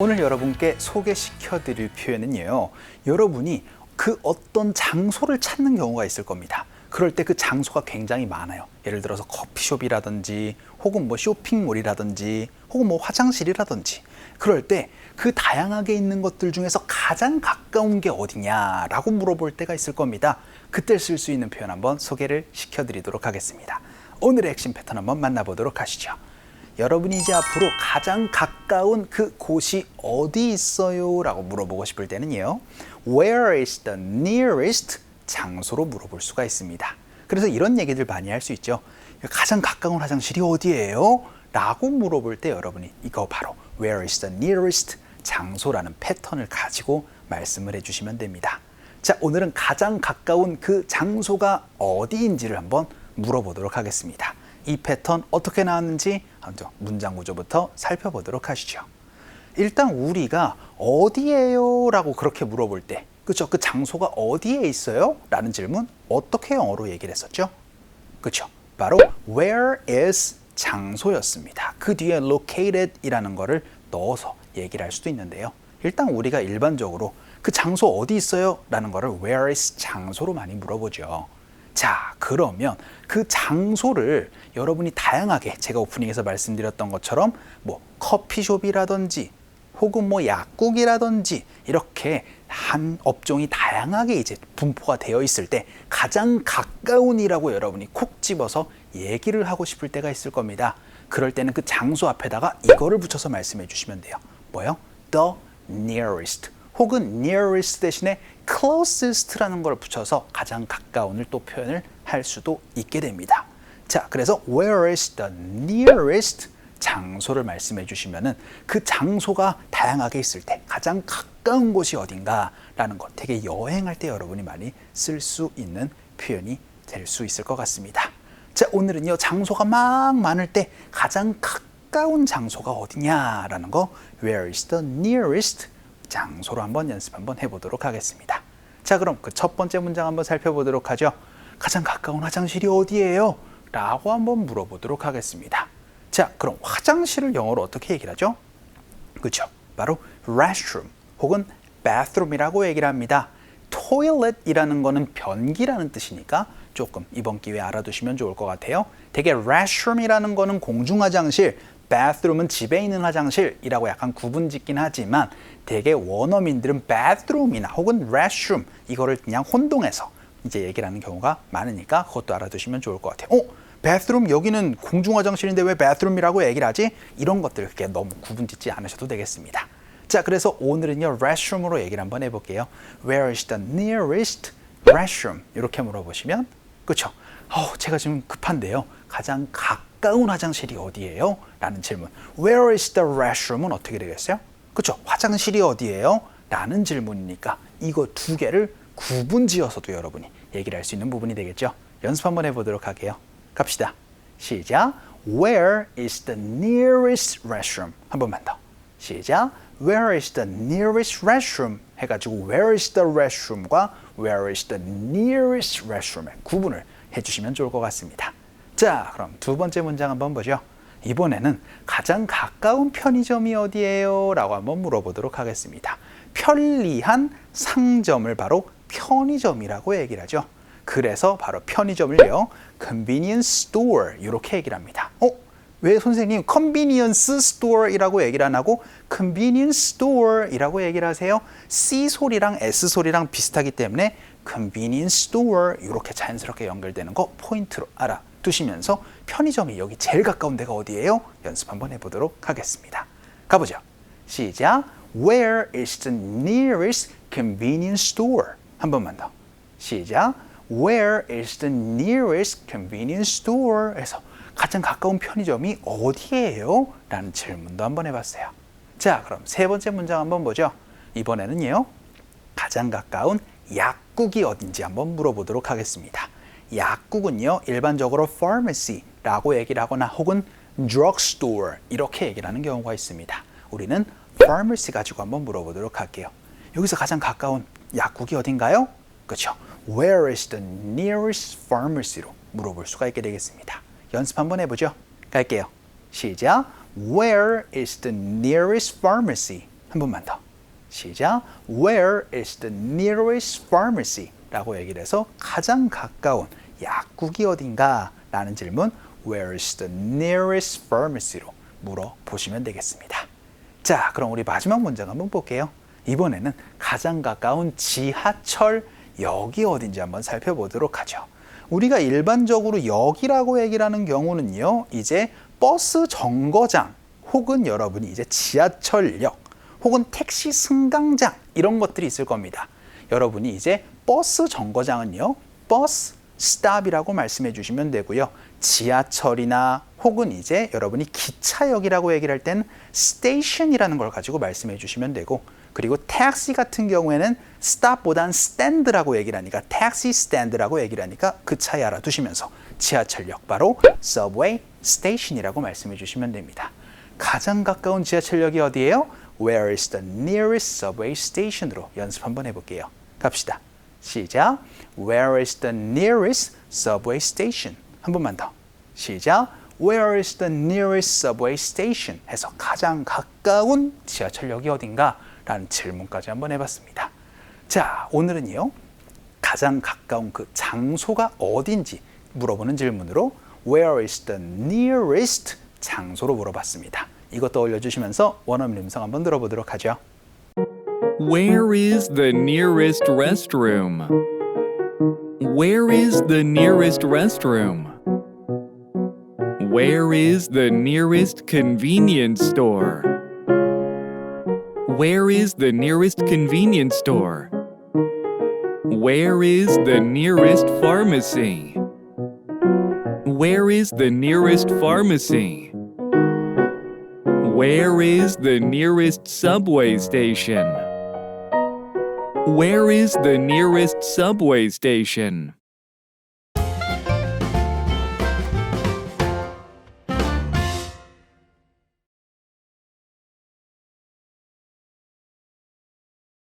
오늘 여러분께 소개시켜 드릴 표현은요, 여러분이 그 어떤 장소를 찾는 경우가 있을 겁니다. 그럴 때 그 장소가 굉장히 많아요. 예를 들어서 커피숍이라든지 혹은 쇼핑몰이라든지 혹은 화장실이라든지, 그럴 때 그 다양하게 있는 것들 중에서 가장 가까운 게 어디냐라고 물어볼 때가 있을 겁니다. 그때 쓸 수 있는 표현 한번 소개를 시켜드리도록 하겠습니다. 오늘의 핵심 패턴 한번 만나보도록 하시죠. 여러분이 이제 앞으로 가장 가까운 그 곳이 어디 있어요? 라고 물어보고 싶을 때는요, Where is the nearest? 장소로 물어볼 수가 있습니다. 그래서 이런 얘기들 많이 할 수 있죠. 가장 가까운 화장실이 어디예요? 라고 물어볼 때 여러분이 이거 바로 Where is the nearest? 장소라는 패턴을 가지고 말씀을 해주시면 됩니다. 자, 오늘은 가장 가까운 그 장소가 어디인지를 한번 물어보도록 하겠습니다. 이 패턴 어떻게 나왔는지 먼저 문장 구조부터 살펴보도록 하시죠. 일단 우리가 어디예요? 라고 그렇게 물어볼 때, 그렇죠? 그 장소가 어디에 있어요? 라는 질문 어떻게 영어로 얘기를 했었죠? 그렇죠? 바로 where is 장소였습니다. 그 뒤에 located 이라는 거를 넣어서 얘기를 할 수도 있는데요. 일단 우리가 일반적으로 그 장소 어디 있어요? 라는 거를 where is 장소로 많이 물어보죠. 자, 그러면 그 장소를 여러분이 다양하게 제가 오프닝에서 말씀드렸던 것처럼 커피숍이라든지 혹은 약국이라든지 이렇게 한 업종이 다양하게 이제 분포가 되어 있을 때 가장 가까운이라고 여러분이 콕 집어서 얘기를 하고 싶을 때가 있을 겁니다. 그럴 때는 그 장소 앞에다가 이거를 붙여서 말씀해 주시면 돼요. 뭐요? The nearest. 혹은 nearest 대신에 closest라는 걸 붙여서 가장 가까운을 또 표현을 할 수도 있게 됩니다. 자, 그래서 where is the nearest 장소를 말씀해 주시면은 그 장소가 다양하게 있을 때 가장 가까운 곳이 어딘가라는 것, 되게 여행할 때 여러분이 많이 쓸 수 있는 표현이 될 수 있을 것 같습니다. 자, 오늘은요, 장소가 막 많을 때 가장 가까운 장소가 어디냐라는 거, where is the nearest 장소로 한번 연습 한번 해보도록 하겠습니다. 자, 그럼 그 첫 번째 문장 한번 살펴보도록 하죠. 가장 가까운 화장실이 어디예요? 라고 한번 물어보도록 하겠습니다. 자, 그럼 화장실을 영어로 어떻게 얘기를 하죠? 그렇죠? 바로 restroom 혹은 bathroom이라고 얘기를 합니다. toilet이라는 거는 변기라는 뜻이니까 조금 이번 기회에 알아두시면 좋을 것 같아요. 되게 restroom이라는 거는 공중화장실, bathroom은 집에 있는 화장실이라고 약간 구분짓긴 하지만 되게 원어민들은 bathroom이나 혹은 restroom 이거를 그냥 혼동해서 이제 얘기를 하는 경우가 많으니까 그것도 알아두시면 좋을 것 같아요. bathroom 여기는 공중화장실인데 왜 bathroom이라고 얘기를 하지? 이런 것들 그렇게 너무 구분짓지 않으셔도 되겠습니다. 자, 그래서 오늘은요, restroom으로 얘기를 한번 해볼게요. Where is the nearest restroom? 이렇게 물어보시면, 그렇죠? 제가 지금 급한데요. 가장 가까운 화장실이 어디예요? 라는 질문. Where is the restroom은 어떻게 되겠어요? 그렇죠? 화장실이 어디예요? 라는 질문이니까 이거 두 개를 구분지어서도 여러분이 얘기를 할 수 있는 부분이 되겠죠? 연습 한번 해보도록 할게요. 갑시다. 시작. Where is the nearest restroom? 한 번만 더. 시작. Where is the nearest restroom? 해가지고 Where is the restroom과 Where is the nearest restroom의 구분을 해주시면 좋을 것 같습니다. 자, 그럼 두 번째 문장 한번 보죠. 이번에는 가장 가까운 편의점이 어디예요? 라고 한번 물어보도록 하겠습니다. 편리한 상점을 바로 편의점이라고 얘기를 하죠. 그래서 바로 편의점을요, convenience store 이렇게 얘기를 합니다. 왜 선생님 convenience store이라고 얘기를 안 하고 convenience store이라고 얘기를 하세요? C 소리랑 S 소리랑 비슷하기 때문에 convenience store 이렇게 자연스럽게 연결되는 거 포인트로 알아두시면서 편의점이 여기 제일 가까운 데가 어디예요? 연습 한번 해보도록 하겠습니다. 가보죠. 시작. Where is the nearest convenience store? 한 번만 더. 시작. Where is the nearest convenience store? 에서 가장 가까운 편의점이 어디예요? 라는 질문도 한번 해봤어요. 자, 그럼 세 번째 문장 한번 보죠. 이번에는요, 가장 가까운 약국이 어딘지 한번 물어보도록 하겠습니다. 약국은요, 일반적으로 pharmacy라고 얘기를 하거나 혹은 drugstore 이렇게 얘기를 하는 경우가 있습니다. 우리는 pharmacy 가지고 한번 물어보도록 할게요. 여기서 가장 가까운 약국이 어딘가요? 그렇죠. Where is the nearest pharmacy로 물어볼 수가 있게 되겠습니다. 연습 한번 해보죠. 갈게요. 시작. Where is the nearest pharmacy? 한 번만 더. 시작. Where is the nearest pharmacy? 라고 얘기를 해서 가장 가까운 약국이 어딘가? 라는 질문 Where is the nearest pharmacy로 물어보시면 되겠습니다. 자, 그럼 우리 마지막 문장 한번 볼게요. 이번에는 가장 가까운 지하철역이 어딘지 한번 살펴보도록 하죠. 우리가 일반적으로 역이라고 얘기를 하는 경우는요, 이제 버스 정거장 혹은 여러분이 이제 지하철역 혹은 택시 승강장 이런 것들이 있을 겁니다. 여러분이 이제 버스 정거장은요, 버스 스탑이라고 말씀해 주시면 되고요. 지하철이나 혹은 이제 여러분이 기차역이라고 얘기를 할 때는 스테이션이라는 걸 가지고 말씀해 주시면 되고, 그리고 택시 같은 경우에는 스탑보단 스탠드라고 얘기를 하니까 택시 스탠드라고 얘기를 하니까 그 차이 알아두시면서 지하철역 바로 서브웨이 스테이션이라고 말씀해 주시면 됩니다. 가장 가까운 지하철역이 어디예요? Where is the nearest subway station으로 연습 한번 해볼게요. 갑시다. 시작. Where is the nearest subway station? 한 번만 더. 시작. Where is the nearest subway station? 해서 가장 가까운 지하철역이 어딘가? 라는 질문까지 한번 해봤습니다. 자, 오늘은요, 가장 가까운 그 장소가 어딘지 물어보는 질문으로 Where is the nearest 장소로 물어봤습니다. 이것도 올려주시면서 원어민 음성 한번 들어보도록 하죠. Where is the nearest restroom? Where is the nearest restroom? Where is the nearest convenience store? Where is the nearest convenience store? Where is the nearest pharmacy? Where is the nearest pharmacy? Where is the nearest subway station? Where is the nearest subway station?